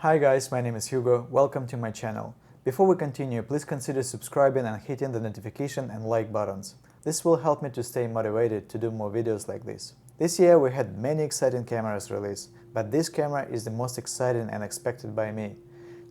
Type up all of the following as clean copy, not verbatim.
Hi guys, my name is Hugo, welcome to my channel. Before we continue, please consider subscribing and hitting the notification and like buttons. This will help me to stay motivated to do more videos like this. This year we had many exciting cameras released, but this camera is the most exciting and expected by me.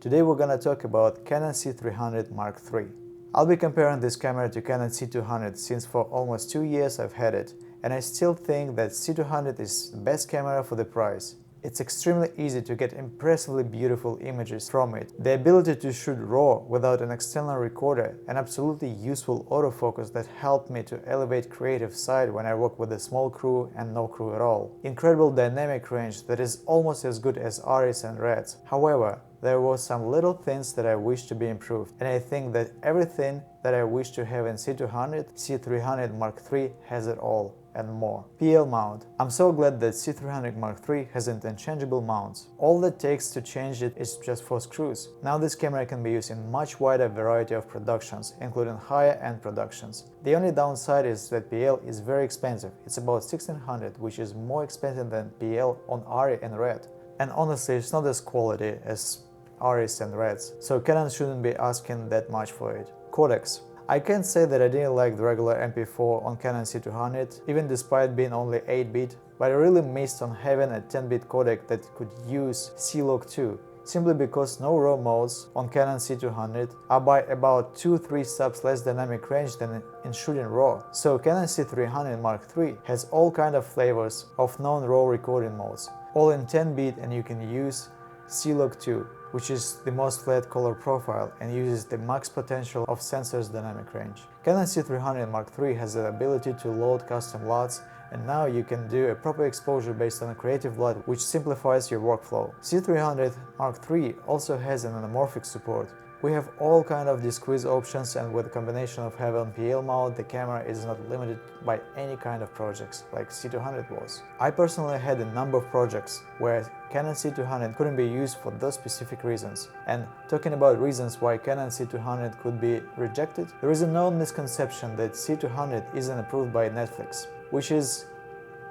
Today we're gonna talk about Canon C300 Mark III. I'll be comparing this camera to Canon C200 since for almost 2 years I've had it, and I still think that C200 is the best camera for the price. It's extremely easy to get impressively beautiful images from it. The ability to shoot RAW without an external recorder, an absolutely useful autofocus that helped me to elevate creative side when I work with a small crew and no crew at all. Incredible dynamic range that is almost as good as REs and REDs. However, there were some little things that I wish to be improved, and I think that everything that I wish to have in C200, C300 Mark III has it all and more. PL mount. I'm so glad that C300 Mark III has interchangeable mounts. All that takes to change it is just 4 screws. Now this camera can be used in much wider variety of productions, including higher end productions. The only downside is that PL is very expensive. It's about $1,600, which is more expensive than PL on RE and RED. And honestly, it's not as quality as REs and REDs, so Canon shouldn't be asking that much for it. Codecs. I can't say that I didn't like the regular MP4 on Canon C200, even despite being only 8-bit, but I really missed on having a 10-bit codec that could use C-Log 2, simply because no RAW modes on Canon C200 are by about 2-3 subs less dynamic range than in shooting RAW. So Canon C300 Mark III has all kind of flavors of non-RAW recording modes, all in 10-bit, and you can use C-Log 2, which is the most flat color profile and uses the max potential of sensor's dynamic range. Canon C300 Mark III has the ability to load custom LUTs, and now you can do a proper exposure based on a creative LUT, which simplifies your workflow. C300 Mark III also has an anamorphic support. We have all kind of discrete options, and with a combination of having PL mount, the camera is not limited by any kind of projects like C200 was. I personally had a number of projects where Canon C200 couldn't be used for those specific reasons. And talking about reasons why Canon C200 could be rejected, there is a known misconception that C200 isn't approved by Netflix, which is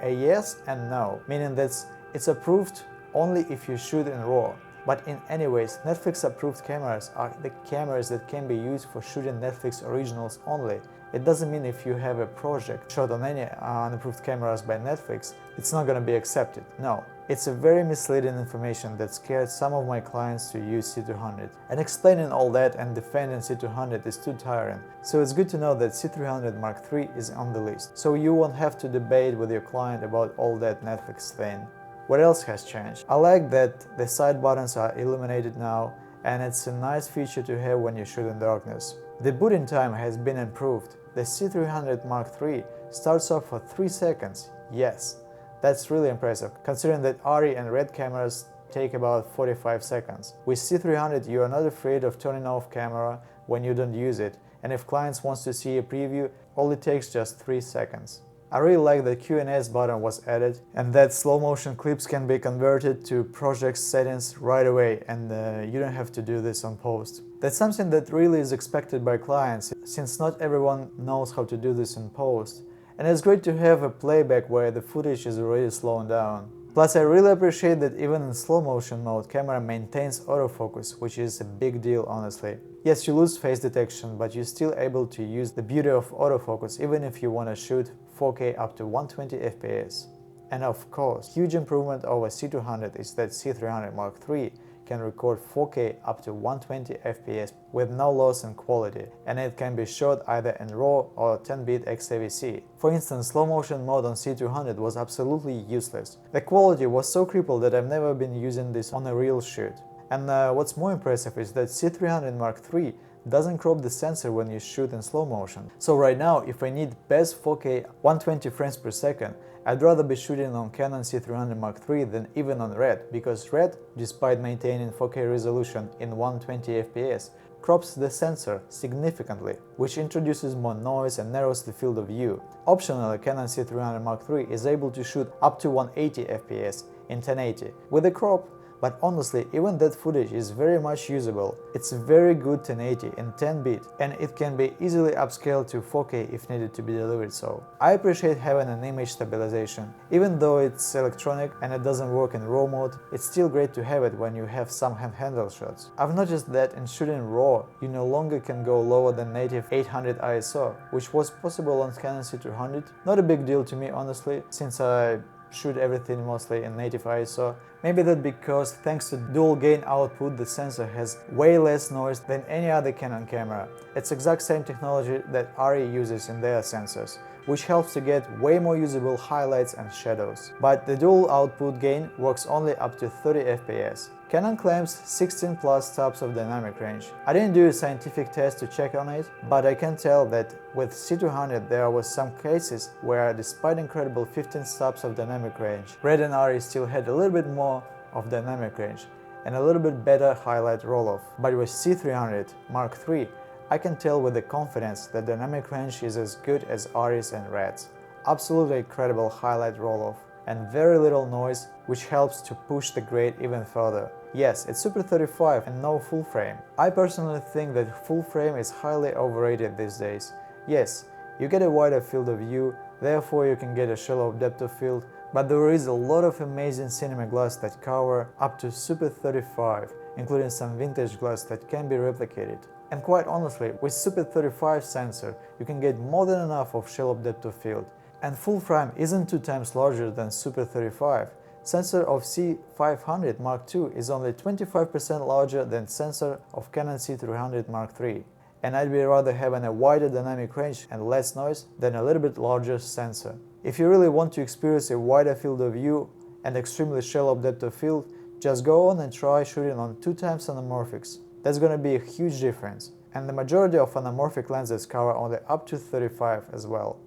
a yes and no, meaning that it's approved only if you shoot in RAW. But in any ways, Netflix approved cameras are the cameras that can be used for shooting Netflix originals only. It doesn't mean if you have a project shot on any unapproved cameras by Netflix, it's not gonna be accepted. No, it's a very misleading information that scared some of my clients to use C200. And explaining all that and defending C200 is too tiring. So it's good to know that C300 Mark III is on the list, so you won't have to debate with your client about all that Netflix thing. What else has changed? I like that the side buttons are illuminated now, and it's a nice feature to have when you shoot in darkness. The booting time has been improved. The C300 Mark III starts off for 3 seconds. Yes, that's really impressive, considering that RE and RED cameras take about 45 seconds. With C300 you are not afraid of turning off camera when you don't use it, and if clients wants to see a preview, all it takes just 3 seconds. I really like that Q&S button was added, and that slow motion clips can be converted to project settings right away, and you don't have to do this on post. That's something that really is expected by clients, since not everyone knows how to do this in post. And it's great to have a playback where the footage is already slowing down. Plus, I really appreciate that even in slow motion mode, camera maintains autofocus, which is a big deal honestly. Yes, you lose face detection, but you're still able to use the beauty of autofocus even if you want to shoot 4K up to 120 FPS. And of course, huge improvement over C200 is that C300 Mark III can record 4K up to 120 FPS with no loss in quality, and it can be shot either in RAW or 10-bit XAVC. For instance, slow motion mode on C200 was absolutely useless. The quality was so crippled that I've never been using this on a real shoot. And what's more impressive is that C300 Mark III doesn't crop the sensor when you shoot in slow motion. So right now, if I need best 4K 120 frames per second, I'd rather be shooting on Canon C300 Mark III than even on RED, because RED, despite maintaining 4K resolution in 120 FPS, crops the sensor significantly, which introduces more noise and narrows the field of view. Optionally, Canon C300 Mark III is able to shoot up to 180 FPS in 1080. With the crop, But honestly, even that footage is very much usable. It's very good 1080 in 10-bit, and it can be easily upscaled to 4K if needed to be delivered so. I appreciate having an image stabilization. Even though it's electronic and it doesn't work in RAW mode, it's still great to have it when you have some handheld shots. I've noticed that in shooting RAW, you no longer can go lower than native 800 ISO, which was possible on Canon C200. Not a big deal to me honestly, since I shoot everything mostly in native ISO. Maybe that's because thanks to dual gain output, the sensor has way less noise than any other Canon camera. It's exact same technology that RE uses in their sensors, which helps to get way more usable highlights and shadows. But the dual output gain works only up to 30 FPS. Canon claims 16 plus stops of dynamic range. I didn't do a scientific test to check on it, but I can tell that with C200 there was some cases where despite incredible 15 stops of dynamic range, Red and RE still had a little bit more of dynamic range and a little bit better highlight roll-off. But with C300 Mark III, I can tell with the confidence that dynamic range is as good as RE's and Red's. Absolutely incredible highlight roll-off and very little noise, which helps to push the grade even further. Yes, it's Super 35 and no full frame. I personally think that full frame is highly overrated these days. Yes, you get a wider field of view, therefore you can get a shallow depth of field, but there is a lot of amazing cinema glass that cover up to Super 35, including some vintage glass that can be replicated. And quite honestly, with Super 35 sensor, you can get more than enough of shallow depth of field. And full frame isn't 2 times larger than Super 35. Sensor of C500 Mark II is only 25% larger than sensor of Canon C300 Mark III. And I'd be rather having a wider dynamic range and less noise than a little bit larger sensor. If you really want to experience a wider field of view and extremely shallow depth of field, just go on and try shooting on 2 times anamorphics. That's gonna be a huge difference. And the majority of anamorphic lenses cover only up to 35 as well.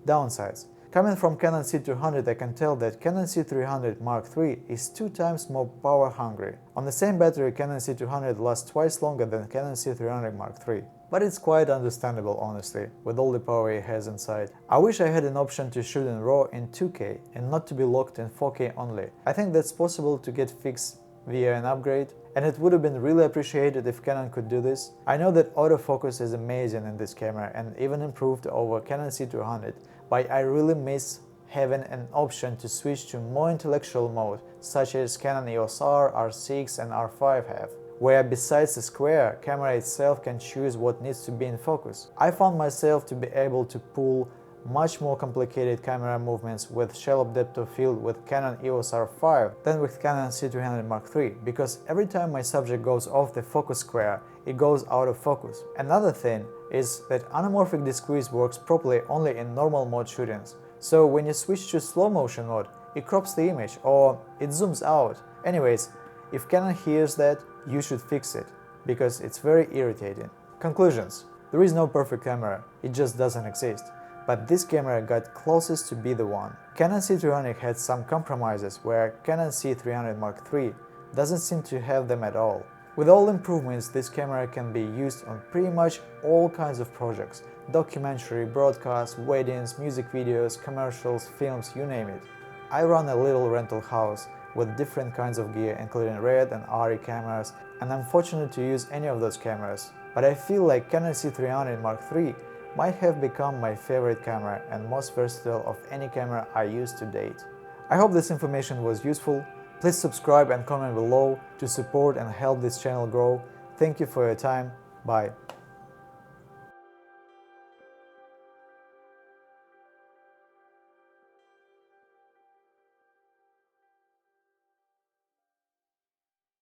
Downsides. Coming from Canon C200, I can tell that Canon C300 Mark III is 2 times more power hungry. On the same battery, Canon C200 lasts twice longer than Canon C300 Mark III. But it's quite understandable honestly, with all the power it has inside. I wish I had an option to shoot in RAW in 2K and not to be locked in 4K only. I think that's possible to get fixed via an upgrade, and it would have been really appreciated if Canon could do this. I know that autofocus is amazing in this camera and even improved over Canon C200, but I really miss having an option to switch to more intellectual mode, such as Canon EOS R, R6 and R5 have, where besides the square, camera itself can choose what needs to be in focus. I found myself to be able to pull much more complicated camera movements with shallow depth of field with Canon EOS R5 than with Canon C300 Mark III, because every time my subject goes off the focus square, it goes out of focus. Another thing is that anamorphic desqueeze works properly only in normal mode shootings. So when you switch to slow motion mode, it crops the image or it zooms out. Anyways, if Canon hears that, you should fix it, because it's very irritating. Conclusions. There is no perfect camera, it just doesn't exist. But this camera got closest to be the one. Canon C300 had some compromises where Canon C300 Mark III doesn't seem to have them at all. With all improvements, this camera can be used on pretty much all kinds of projects: documentary, broadcast, weddings, music videos, commercials, films, you name it. I run a little rental house with different kinds of gear, including Red and RE cameras, and I'm fortunate to use any of those cameras. But I feel like Canon C300 Mark III might have become my favorite camera and most versatile of any camera I used to date. I hope this information was useful. Please subscribe and comment below to support and help this channel grow. Thank you for your time. Bye.